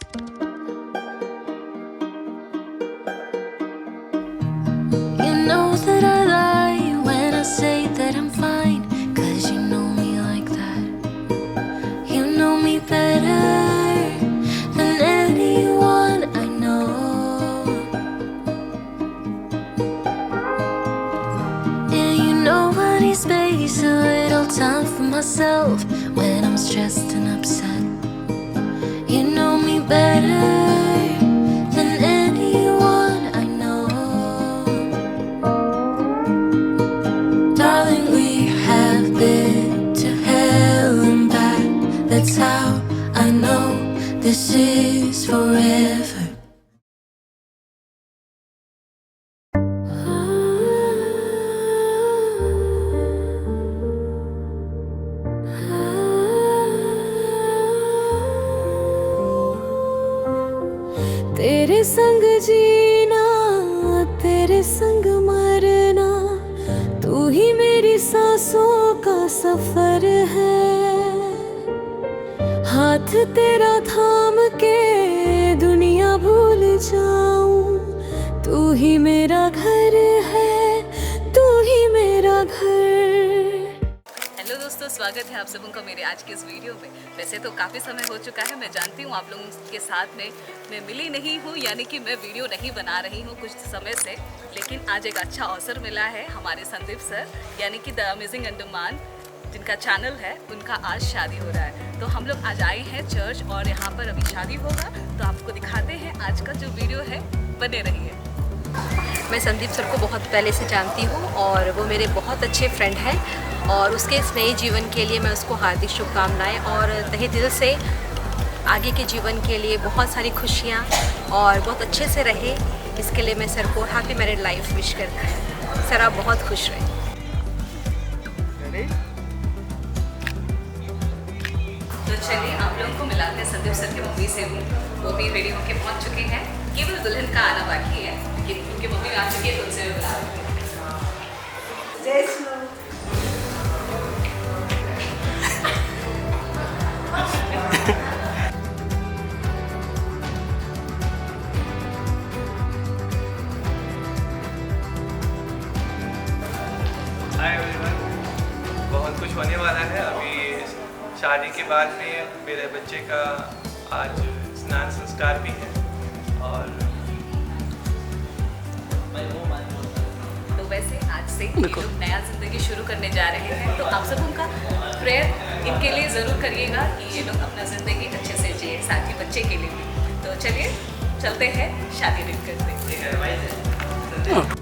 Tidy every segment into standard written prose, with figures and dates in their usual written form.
You know that I lie when I say that I'm fine, 'cause you know me like that. You know me better than anyone I know. Yeah, you know I need space, a little time for myself when I'm stressed and upset. You know me better than anyone I know. Darling, we have been to hell and back. That's how I know this is forever. तेरे संग जीना, तेरे संग मरना, तू ही मेरी सांसों का सफर है। हाथ तेरा थाम के दुनिया भूल जाऊं, तू ही मेरा घर है, तू ही मेरा घर। हेलो दोस्तों, स्वागत है आप सबों का मेरे आज के इस वीडियो में। वैसे तो काफ़ी समय हो चुका है, मैं जानती हूँ आप लोगों के साथ में मैं मिली नहीं हूँ, यानी कि मैं वीडियो नहीं बना रही हूँ कुछ समय से। लेकिन आज एक अच्छा अवसर मिला है। हमारे संदीप सर यानी कि द अमेजिंग अंडमान जिनका चैनल है, उनका आज शादी हो रहा है। तो हम लोग आज आए हैं चर्च और यहाँ पर अभी शादी होगा, तो आपको दिखाते हैं आज का जो वीडियो है। बने रहिए। मैं संदीप सर को बहुत पहले से जानती हूँ और वो मेरे बहुत अच्छे फ्रेंड हैं और उसके इस नए जीवन के लिए मैं उसको हार्दिक शुभकामनाएं और तहे दिल से आगे के जीवन के लिए बहुत सारी खुशियाँ और बहुत अच्छे से रहे, इसके लिए मैं सर को हैप्पी मैरिड लाइफ विश करती हूँ। सर आप बहुत खुश रहें। तो चलिए आप लोगों को मिलाते हैं संदीप सर की मम्मी से भी। वो भी रेडी होके पहुंच चुके हैं, केवल दुल्हन का आना बाकी है, लेकिन उनकी मम्मी आ चुकी है तो उनसे भी बुला रही है। जय श्री हाय एवरीवन, बहुत कुछ होने वाला है। अभी शादी के बाद में मेरे बच्चे का आज स्नान संस्कार भी है और तो वैसे आज से ये लोग नया ज़िंदगी शुरू करने जा रहे हैं, तो आप सबों का प्रेयर इनके लिए ज़रूर करिएगा कि ये लोग अपना ज़िंदगी अच्छे से जिए, साथ ही बच्चे के लिए भी। तो चलिए चलते हैं, शादी दिन करते हैं।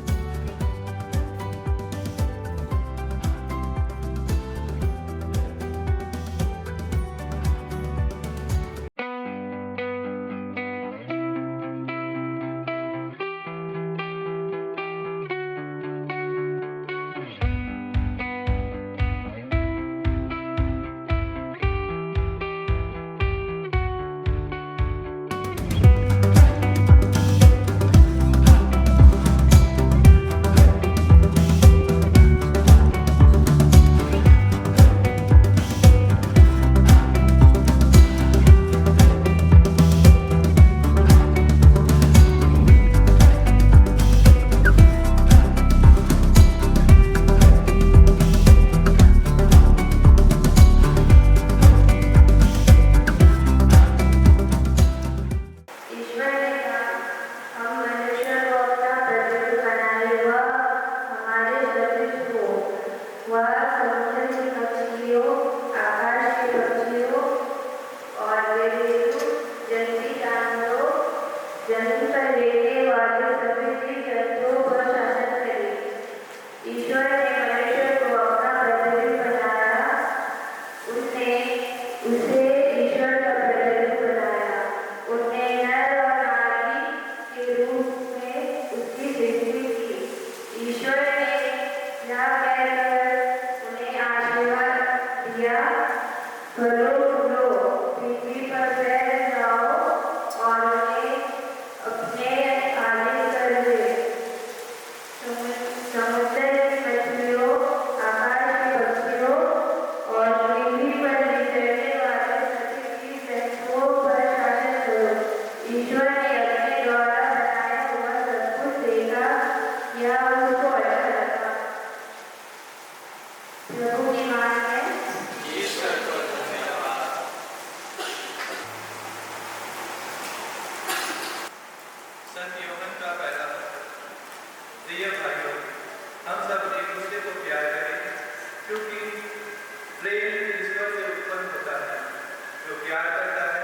प्यार करता है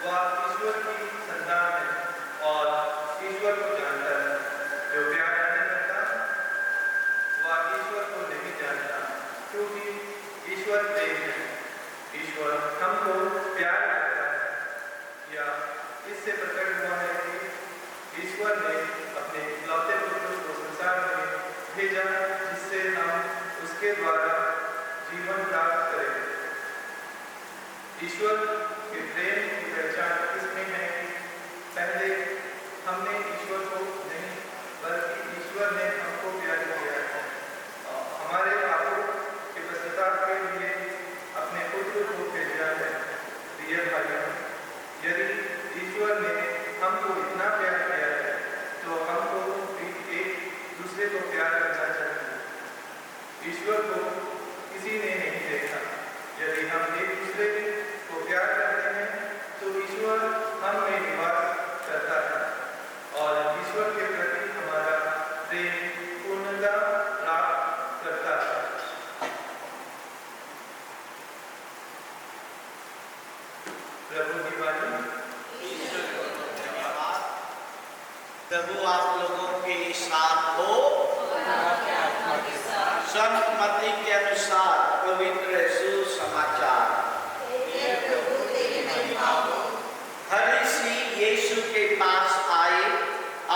वह ईश्वर की संतान है और ईश्वर को जानता है। जो प्यार नहीं करता वह ईश्वर को नहीं जानता, क्योंकि ईश्वर प्रेम है। ईश्वर हमको प्यार करता है, या इससे प्रकट हुआ है कि ईश्वर ने अपने इकलौते पुत्र को संसार में भेजा, जिससे हम उसके द्वारा जीवन प्राप्त करें। ईश्वर के प्रेम की पहचान इसमें है कि पहले हमने ईश्वर को नहीं, बल्कि ईश्वर ने हमको प्यार किया है। हमारे पापों के पश्चाताप के लिए अपने पुत्र को भेजा है। प्रिय भाइयों, यदि ईश्वर ने हमको इतना प्यार किया है तो हमको भी एक दूसरे को प्यार करना चाहिए। ईश्वर को किसी ने नहीं देखा। यदि हम एक दूसरे को प्यार करते हैं तो ईश्वर हम में निवास करता है और ईश्वर के प्रति हमारा प्रेम पूर्णता प्राप्त करता है। प्रभु की वाणी। प्रभु आप लोगों के साथ हो। संत मत्ती के अनुसार पवित्र सुसमाचार। फरीसी यीशु के पास आए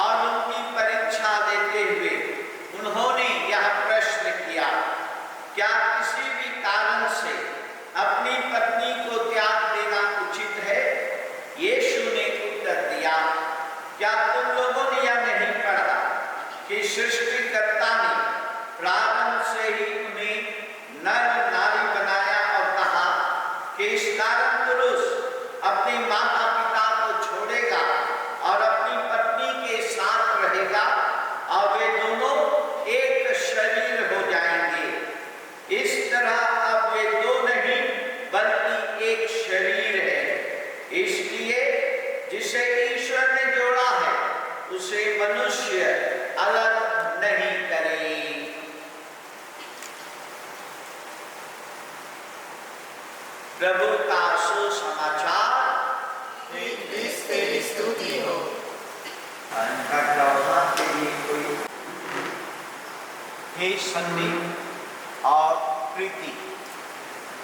और उनकी परीक्षा लेते हुए उन्होंने यह प्रश्न किया, क्या किसी भी कारण से अपनी पत्नी को त्याग देना उचित है? यीशु ने उत्तर दिया, क्या तुम लोगों ने यह नहीं पढ़ा कि सृष्टिकर्ता ने प्रारंभ से ही उन्हें नर नारी बनाया और कहा कि इस कारण पुरुष अपने माता पिता को छोड़ेगा और अपनी पत्नी के साथ रहेगा और वे दोनों एक शरीर हो जाएंगे। इस तरह अब वे दो नहीं बल्कि एक शरीर है। इसलिए जिसे ईश्वर ने जोड़ा है उसे मनुष्य अलग नहीं करे। प्रभु का सुसमाचार। तेरी स्तुति हो। के लिए कोई हे संदीप और प्रीति,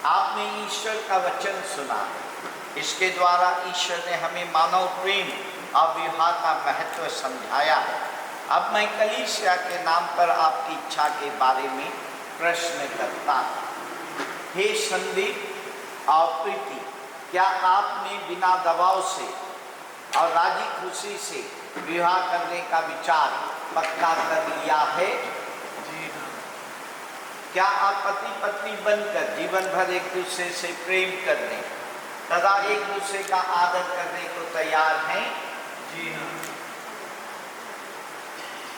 आपने ईश्वर का वचन सुना। इसके द्वारा ईश्वर ने हमें मानव प्रेम और विवाह का महत्व समझाया है। अब मैं कलीसिया के नाम पर आपकी इच्छा के बारे में प्रश्न करता हूँ। हे संदीप और प्रीति, क्या आपने बिना दबाव से और राजी खुशी से विवाह करने का विचार पक्का कर लिया है? जी हाँ। क्या आप पति पत्नी बनकर जीवन भर एक दूसरे से प्रेम करने तथा एक दूसरे का आदर करने को तैयार हैं? जी हाँ।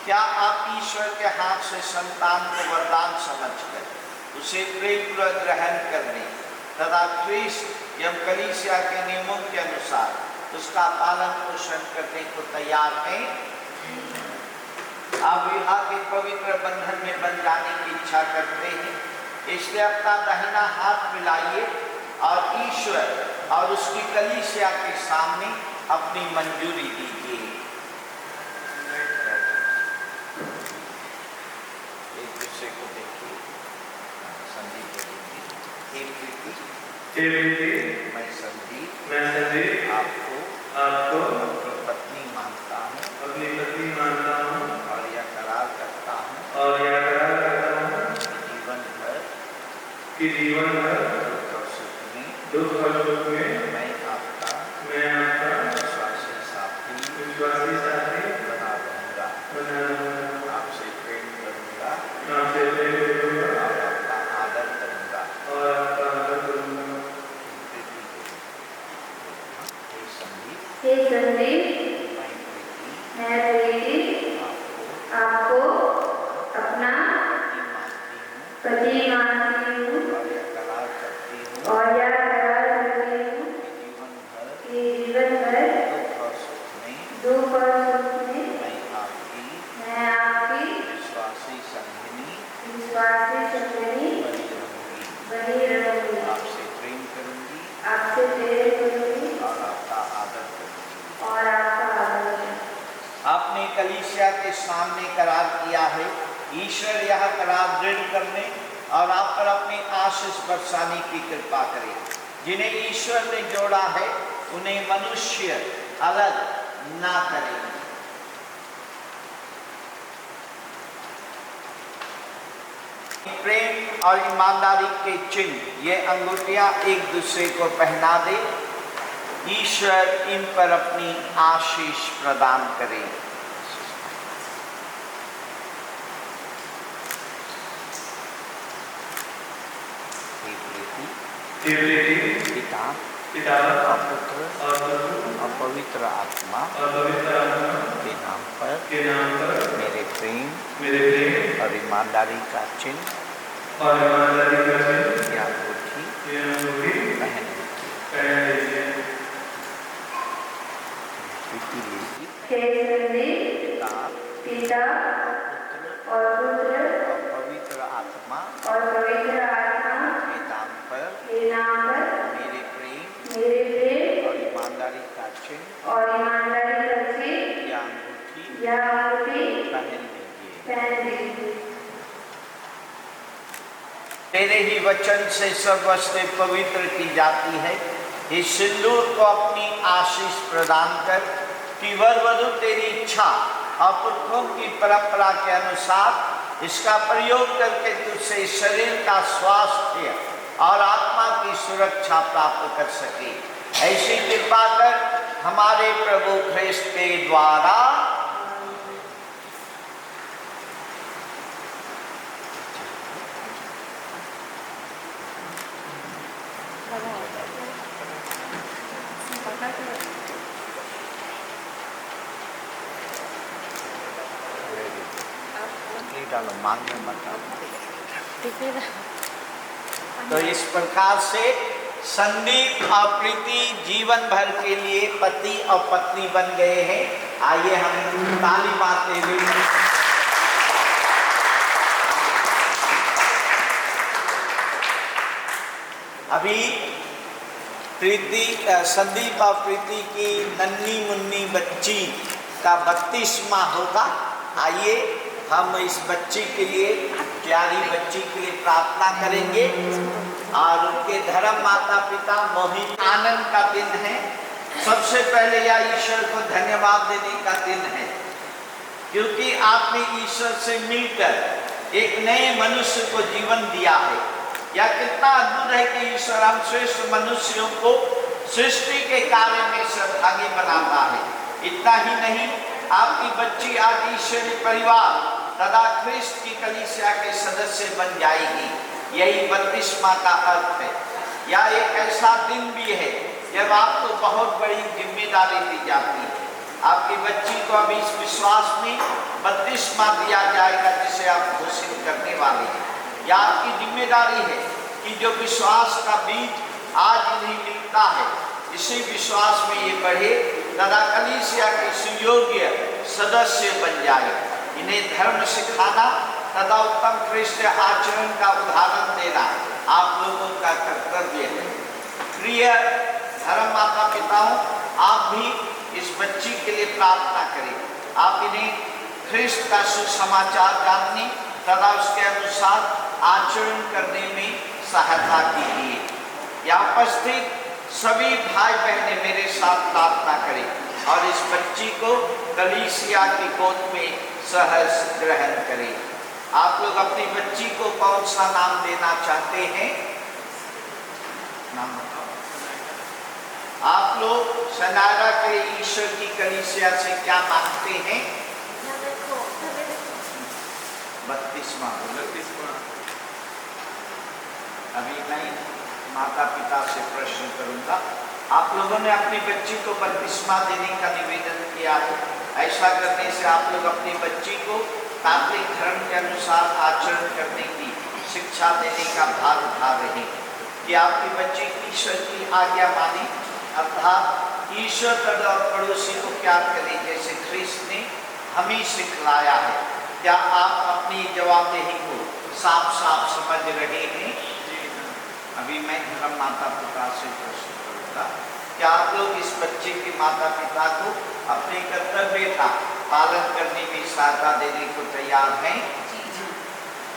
क्या आप ईश्वर के हाथ से संतान को वरदान समझकर उसे प्रेमपूर्वक ग्रहण करने तथा ख्रीष्ट एवं कलीसिया के नियमों के अनुसार उसका पालन पोषण करने को तैयार हैं? आप विवाह के पवित्र बंधन में बन जाने की इच्छा करते हैं, इसलिए अपना दाहिना हाथ मिलाइए और ईश्वर और उसकी कलीसिया के सामने अपनी मंजूरी दीजिए। एक दूसरे को देखिए। संदीप को देखिए। मैं संदीप आपको अपनी पत्नी मानता हूँ और यह करार करता हूँ कि जीवन भर दुख और सुख में मैं आपका विश्वासी साथी बना रहूँगा। आपसे प्रेम करूँगा और आपका आदर करूँगा। हे संदीप, मैं प्रीति आपको अपना पति मानती हूँ और यह करार करती हूँ कि जीवन भर दुख और सुख में मैं आपकी विश्वासी संगिनी बनी रहूँगी। आपसे प्रेम कलीसिया के सामने करार किया है। ईश्वर यह करार दृढ़ करने और आप पर अपनी आशीष बरसाने की कृपा करे। जिन्हें ईश्वर ने जोड़ा है उन्हें मनुष्य अलग ना करे। प्रेम और ईमानदारी के चिन्ह ये अंगूठियां एक दूसरे को पहना दे। ईश्वर इन पर अपनी आशीष प्रदान करे। पिता और पुत्र और पवित्र आत्मा के नाम पर मेरे प्रेम और ईमानदारी का चिन्ह या अंगूठी पहन लीजिए। पिता और पुत्र और पवित्र आत्मा के नाम पर मेरे प्रेम और ईमानदारी का चिन्ह या अंगूठी पहन लीजिए। तेरे ही वचन से सब वस्तुएं पवित्र की जाती है। इस सिंदूर को अपनी आशीष प्रदान कर कि वर वधू तेरी इच्छा और पुरखों की परंपरा के अनुसार इसका प्रयोग करके तुझसे शरीर का स्वास्थ्य और आत्मा की सुरक्षा प्राप्त कर सके। ऐसी कृपा कर हमारे प्रभु ख्रिस्त के द्वारा। डालो मांग में मत डालो। तो इस प्रकार से संदीप और प्रीति जीवन भर के लिए पति और पत्नी बन गए हैं। आइए हम ताली मारते हुए अभी प्रीति संदीप और प्रीति की नन्ही मुन्नी बच्ची का 32वां होगा। आइए हम इस बच्ची के लिए, प्यारी बच्ची के लिए प्रार्थना करेंगे और उनके धर्म माता पिता मोहित आनंद का दिन है। सबसे पहले यह ईश्वर को धन्यवाद देने का दिन है क्योंकि आपने ईश्वर से मिलकर एक नए मनुष्य को जीवन दिया है। यह कितना अद्भुत है कि ईश्वर हम श्रेष्ठ मनुष्यों को सृष्टि के कार्य में सहभागी बनाता है। इतना ही नहीं, आपकी बच्ची आज ईश्वरीय परिवार तथा ख्रिस्त की कलीसिया के सदस्य बन जाएगी। यही 32वां का अर्थ है। यह एक ऐसा दिन भी है जब आपको बहुत बड़ी जिम्मेदारी दी जाती है। आपकी बच्ची को अभी इस विश्वास में 32वां दिया जाएगा जिसे आप घोषित करने वाले हैं। यह आपकी जिम्मेदारी है कि जो विश्वास का बीज आज इन्हें मिलता है, इसी विश्वास में ये बढ़े तथा कलीसिया के सुयोग्य सदस्य बन जाए। इन्हें धर्म सिखाना तथा उत्तम क्रिस्तीय आचरण का उदाहरण देना आप लोगों का कर्तव्य है। प्रिय धर्म माता पिताओं, आप भी इस बच्ची के लिए प्रार्थना करें। आप इन्हें ख्रिस्त का सुसमाचार जानने तथा उसके अनुसार आचरण करने में सहायता कीजिए। यहाँ उपस्थित सभी भाई बहनें मेरे साथ प्रार्थना करें और इस बच्ची को कलीसिया की गोद में सहज ग्रहण करें। आप लोग अपनी बच्ची को कौन सा नाम देना चाहते हैं? नाम बताओ। आप लोग सनारा के ईश्वर की कलीसिया से क्या मांगते हैं? 32वां। अभी मैं माता पिता से प्रश्न करूंगा। आप लोगों ने अपनी बच्ची को 32वां देने का निवेदन किया है। ऐसा करने से आप लोग अपनी बच्ची को कैथोलिक धर्म के अनुसार आचरण करने की शिक्षा देने का भार उठा रहे हैं कि आपकी बच्ची ईश्वर की आज्ञा माने, अर्थात ईश्वर तथा पड़ोसी को प्यार करे जैसे ख्रिस्त ने हमें सिखलाया है। क्या आप अपनी जवाबदेही को साफ साफ समझ रहे हैं? अभी मैं धर्म माता पिता से प्रश्न करूँगा, क्या आप लोग इस बच्चे के माता पिता को अपने कर्तव्य का पालन करने में सहायता देने को तैयार हैं।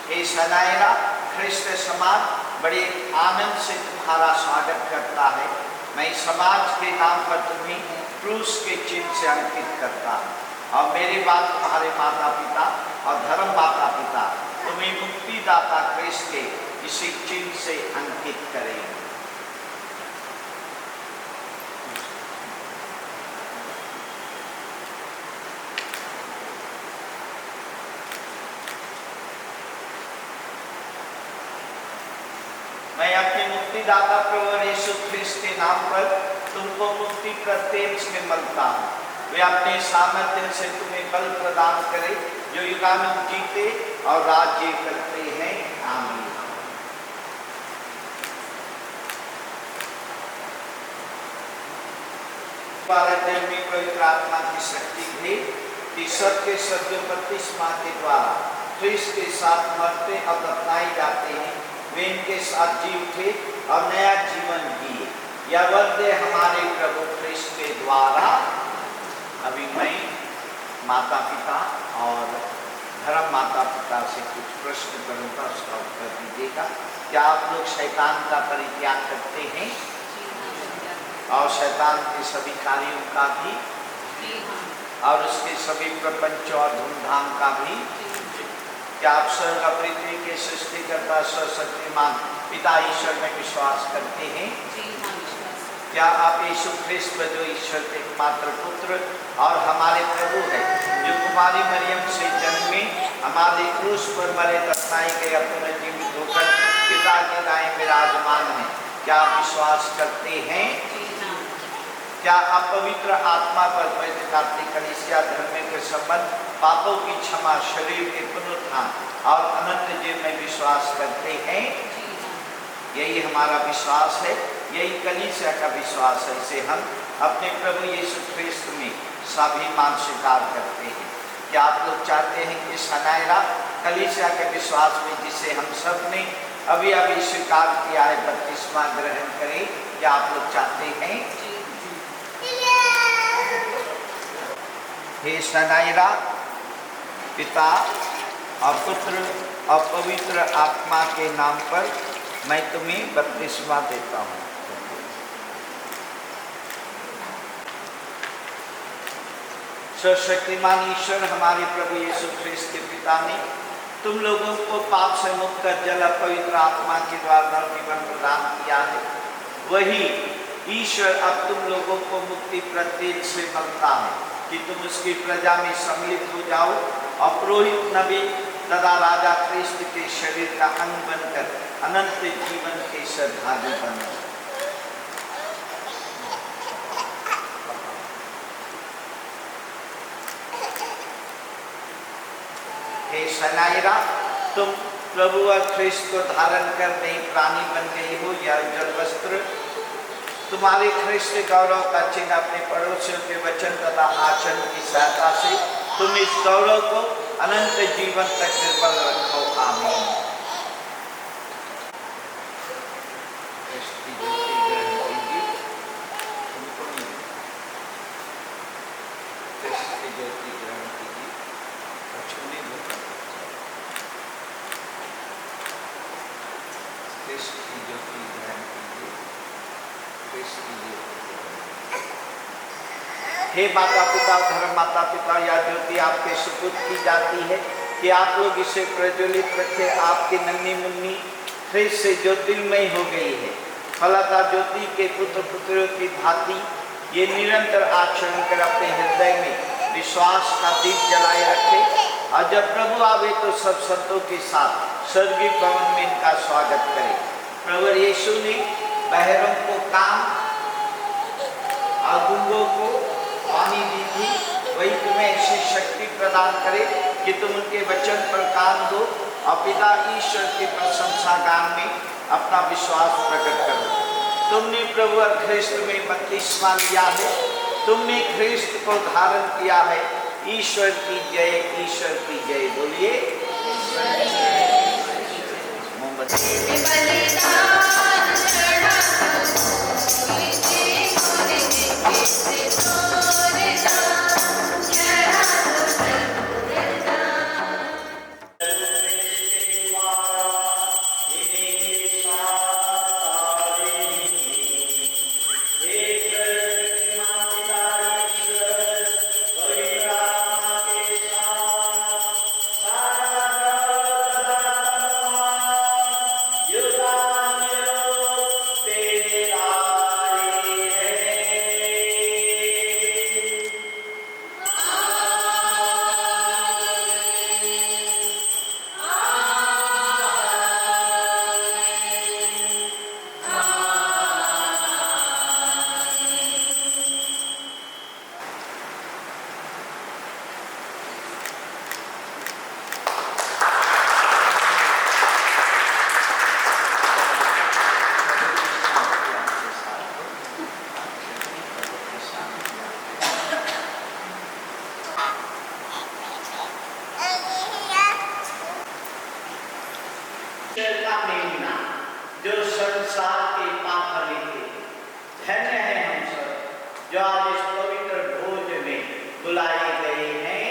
ये सनायरा ख्रिस्त समाज बड़े आनंद से तुम्हारा स्वागत करता है। मैं समाज के नाम पर तुम्हें क्रूस के चिन्ह से अंकित करता हूँ, और मेरे बाद तुम्हारे माता पिता और धर्म माता पिता तुम्हें मुक्तिदाता ख्रिस्त के इसी चिन्ह से अंकित करेंगे। मैं अपने मुक्तिदाता प्रभु यीशु ख्रिस्त के नाम पर तुमको मुक्ति प्रत्येक में मलता हूँ। वे अपने सामर्थ्य से तुम्हें बल प्रदान करे, जो युगानुग जीते और राज्य करते हैं। आमीन। में पवित्र आत्मा की शक्ति थी कि सबके सत्य बपतिस्मा के द्वारा ख्रिस्त के साथ मरते और दफनाए जाते हैं, वे इनके साथ जी उठे और नया जीवन जिए। यह वरदे हमारे प्रभु ख्रिस्त के द्वारा। अभी मैं माता पिता और धर्म माता पिता से कुछ प्रश्न करूँगा, उसका उत्तर दीजिएगा। क्या आप लोग शैतान का परित्याग करते हैं और शैतान के सभी कार्यों का भी और उसके सभी प्रपंच और धूमधाम का भी? क्या आप स्वर्ग और पृथ्वी के सृष्टिकर्ता सर्वशक्तिमान पिता ईश्वर में विश्वास करते हैं? क्या आप यीशु ख्रिस्त जो ईश्वर के एकमात्र पुत्र और हमारे प्रभु है, जो कुमारी मरियम से जन्मे, हमारे क्रूस पर मरे, दफनाए गए, अपने जीवित होकर पिता के दाएं विराजमान हैं, क्या आप विश्वास करते हैं? क्या आप पवित्र आत्मा पर पवित्र कार्तिक कलीसिया धर्म के संबंध, पापों की क्षमा, शरीर के पुनरुत्थान और अनंत जीवन में विश्वास करते हैं? यही हमारा विश्वास है, यही कलीसिया का विश्वास है। इसे हम अपने प्रभु यीशु ख्रिस्त में स्वाभिमान स्वीकार करते हैं। क्या आप लोग चाहते हैं कि सनायरा कलीसिया के विश्वास में, जिसे हम सब ने अभी अभी स्वीकार किया है, बपतिस्मा ग्रहण करें? क्या आप लोग चाहते हैं? हे सनायरा, पिता और पुत्र और पवित्र आत्मा के नाम पर मैं तुम्हें बपतिस्मा देता हूँ। सर्वशक्तिमान ईश्वर हमारे प्रभु यीशु ख्रिस्त के पिता ने तुम लोगों को पाप से मुक्त कर जल पवित्र आत्मा के द्वारा नव जीवन प्रदान किया है। वही ईश्वर अब तुम लोगों को मुक्ति प्रत्येक से मलता है कि तुम उसकी प्रजा में सम्मिलित हो जाओ और पुरोहित नबी तथा राजा ख्रिस्त के शरीर का अंग बनकर अनंत जीवन के श्रद्धालु बनो। हे सनायरा, तुम प्रभु और ख्रिस्त को धारण कर नई प्राणी बन गई हो। यह उज्जवल वस्त्र तुम्हारे ख्रिस्त गौरव का चिन्ह अपने पड़ोसियों के वचन तथा आचरण की सहायता से तुम इस गौरव को अनंत जीवन तक निर्बल रखो। आमीन। हे माता पिता, धर्म माता पिता, यह ज्योति आपके सुपुर्द की जाती है कि आप लोग इसे प्रज्वलित रखे। आपकी नन्ही मुन्नी ख्रिस्त से ज्योतिर्मय हो गई है। फलता ज्योति के पुत्र पुत्रों की भांति ये निरंतर आचरण कर अपने हृदय में विश्वास का दीप जलाए रखे, और जब प्रभु आवे तो सब संतों के साथ स्वर्गीय भवन में इनका स्वागत करे। प्रभु यीशु ने बहरों को कान और गूंगों को वाणी दी थी, वही तुम्हें ऐसी शक्ति प्रदान करे कि तुम उनके वचन पर कान दो और पिता ईश्वर की प्रशंसा गान में अपना विश्वास प्रकट करो। तुमने प्रभु और ख्रिस्त में बपतिस्मा लिया है, तुमने ख्रिस्त को धारण किया है। ईश्वर की जय, ईश्वर की जय। बोलिए मोमबत्ती। जो आज इस पवित्र भोज में बुलाए गए हैं।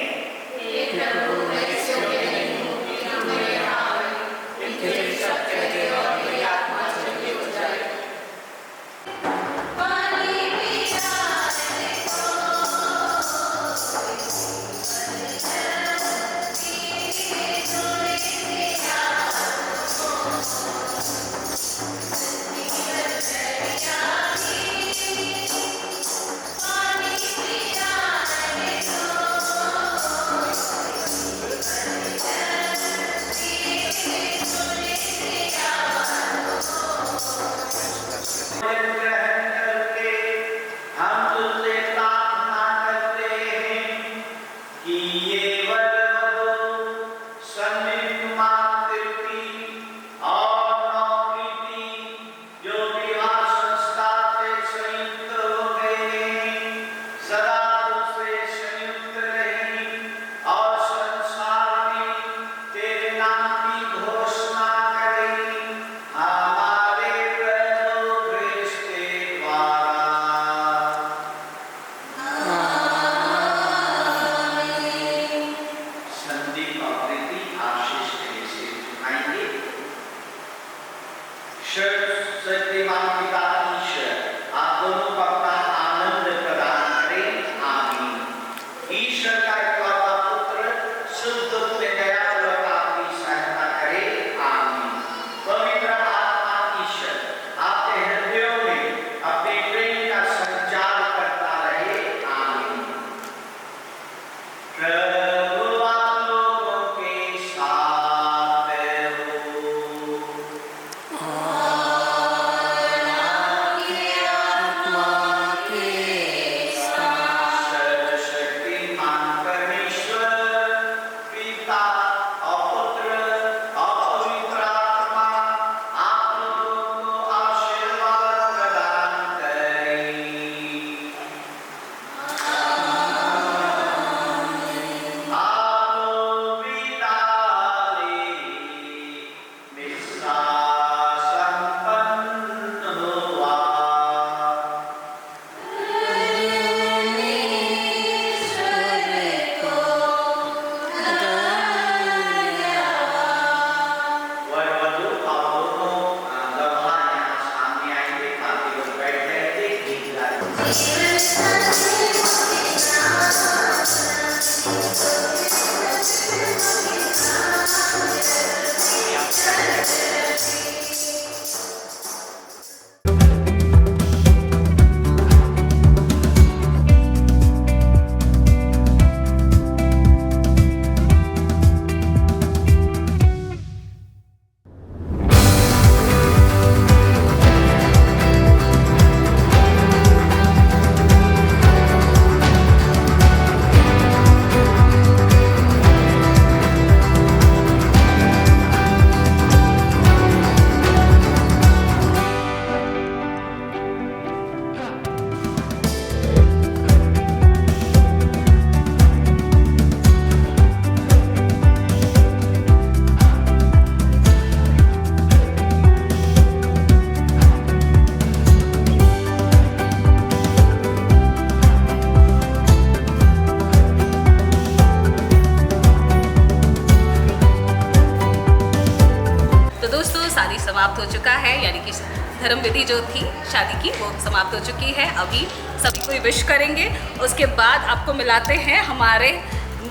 समाप्त हो चुका है, यानी कि धर्म विधि जो थी शादी की वो समाप्त हो चुकी है। अभी सभी को विश करेंगे, उसके बाद आपको मिलाते हैं हमारे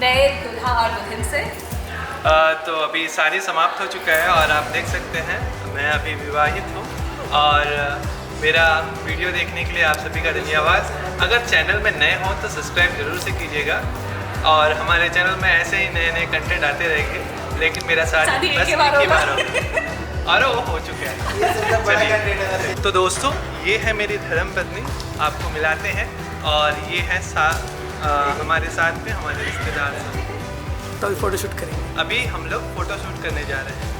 नए दूल्हा और दुल्हन से। तो अभी शादी समाप्त हो चुका है और आप देख सकते हैं मैं अभी विवाहित हूँ और मेरा वीडियो देखने के लिए आप सभी का धन्यवाद। अगर चैनल में नए हों तो सब्सक्राइब जरूर से कीजिएगा और हमारे चैनल में ऐसे ही नए नए कंटेंट आते रहेंगे। लेकिन मेरा शादी बस एक ही बार और वो हो चुका है। चलिए तो दोस्तों, ये है मेरी धर्मपत्नी, आपको मिलाते हैं। और ये है हमारे साथ में हमारे रिश्तेदार। तो अभी फ़ोटोशूट करेंगे। अभी हम लोग फ़ोटोशूट करने जा रहे हैं।